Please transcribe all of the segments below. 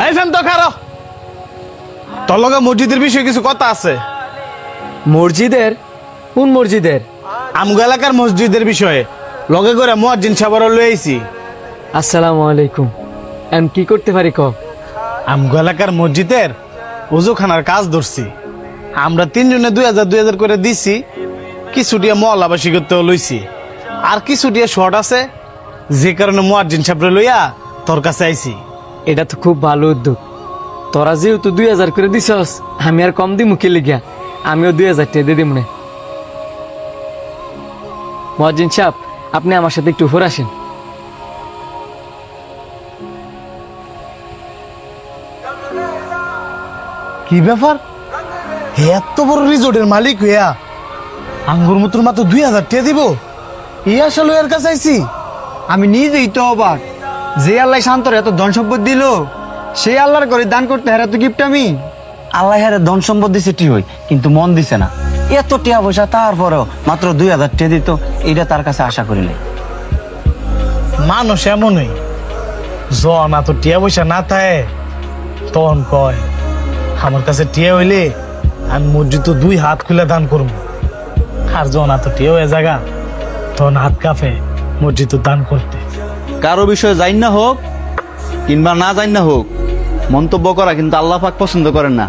এই শান্ত খারো, তোর লগে মসজিদের বিষয়ে কিছু কথা আছে। মসজিদের? কোন মসজিদের? আমগো এলাকার মসজিদের বিষয়ে লগে করে মুয়াজ্জিন সাহেব লই আইছি। আসসালামু আলাইকুম। আমি কি করতে পারি ক? আমগো এলাকার মসজিদের ওজুখানার কাজ ধরছি। আমরা 3 জনে 2000 করে দিছি। কিছুটিয়া মহল্লাবাসী করতে লইছি, আর কিছুটিয়া শর্ট আছে, যে কারণে মুয়াজ্জিন সাহেব লইয়া তোর কাছে আইছি। এটা তো খুব ভালো উদ্যোগ। তোরা যেহেতু 2000 করে দিছস, আমি আর কম দিমু কি লিগা? আমিও 2000 টাকা দিয়ে দিমু। মুয়াজ্জিন সাহেব, আপনি আমার সাথে একটু উপর আসেন। কি ব্যাপার? এত বড় রিজোর্টের মালিক হইয়া আঙ্গুর মতো মাত্র 2000 টাকা দিব? এই আশা লইয়ার কাছে আইছি। আমি নিজেই তো অবাক, যে আল্লাহ শান্তর এত ধন সম্পদ দিল, সেই আল্লাহর করে দান করতে হেরা তো গিফট আমি। আল্লাহ হেরা ধন সম্পদ দিছে ঠিক হই, কিন্তু মন দিছে না। এত টিয়া পয়সা তারপরেও মাত্র 2000 টাকা দিত, এটা তার কাছে আশা করিলে। মানুষ এমনই, জন এত টিয়া পয়সা না থাকে তখন কয় আমার কাছে টিয়া হইলে আমি মসজিদ 2 হাত খুলে দান করব। আর জন এত টিয়া হয়ে জায়গা তখন হাত কাঁপে মসজিদ দান করতে। কারো বিষয়ে জান না হোক কিংবা না জান না হোক, মন্তব্য করা কিন্তু আল্লাহ পাক পছন্দ করেন না।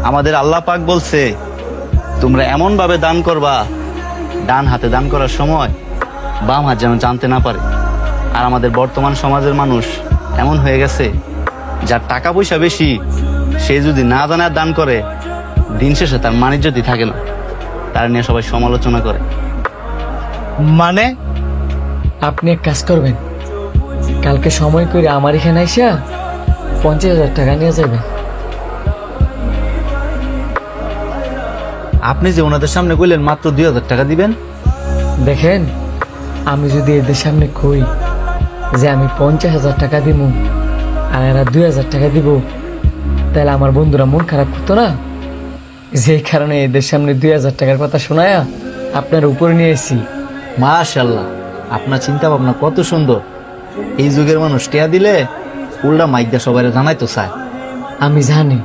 আমাদের আল্লাহ পাক বলছে, তোমরা এমন ভাবে দান করবা, ডান হাতে দান করার সময় বাম হাত যেন জানতে না পারে। আর আমাদের বর্তমান সমাজের মানুষ এমন হয়ে গেছে, যার টাকা পয়সা বেশি, সে যদি না জানে আর দান করে, দিন শেষে তার মান ইজ্জতই থাকে না। তার নিয়ে সবাই সমালোচনা করে। মানে আপনি এক কাজ করবেন, কালকে সময় করে আমার এখানে আইসা 50,000 টাকা নিয়ে যাবেন। আপনি যে ওনাদের সামনে কইলেন মাত্র 2000 টাকা দিবেন, দেখেন, আমি যদি এদের সামনে কই যে আমি 50,000 টাকা দিব আর এরা 2000 টাকা দিব, তাহলে আমার বন্ধুরা মন খারাপ করতো না? যে কারণে এদের সামনে 2000 টাকার কথা শোনায়া আপনার উপরে নিয়ে এসেছি। মাশাআল্লাহ, আপনার চিন্তা ভাবনা কত সুন্দর। এই যুগের মানুষ টিয়া দিলে উল্টা মাইকদা সবাই জানাইতো চায়। আমি জানি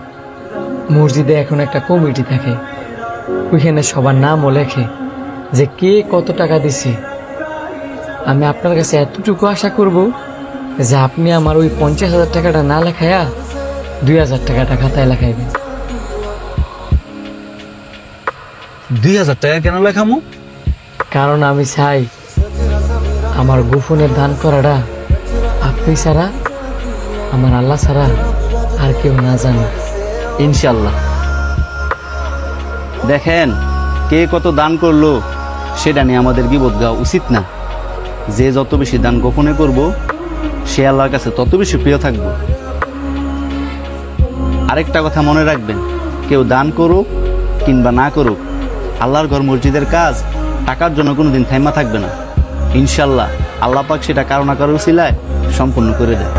মসজিদে এখন একটা কমিটি থাকে, ওইখানে সবার নামও লেখে যে কে কত টাকা দিছি। আমি আপনার কাছে এতটুকু আশা করব যে আপনি আমার ওই 50,000 টাকাটা না লেখায়া 2000 টাকাটা খাতায় লেখাইবেন। 2000 টাকা কেন লেখামু? কারণ আমি চাই আমার গোপনের দান করাটা আপনি ছাড়া, আমার আল্লাহ ছাড়া আর কেউ না জানে। ইনশাল্লাহ। দেখেন, কে কত দান করলো সেটা নিয়ে আমাদের গীবত গাওয়া উচিত না। যে যত বেশি দান গোপনে করব, সে আল্লাহর কাছে তত বেশি প্রিয় থাকব। আরেকটা কথা মনে রাখবেন, কেউ দান করুক কিংবা না করুক, আল্লাহর ঘর মসজিদের কাজ টাকার জন্য কোনোদিন থাইমা থাকবে না। ইনশাল্লাহ আল্লাহ পাক সেটা কারো না কারো উসিলায় সম্পূর্ণ করে দেয়।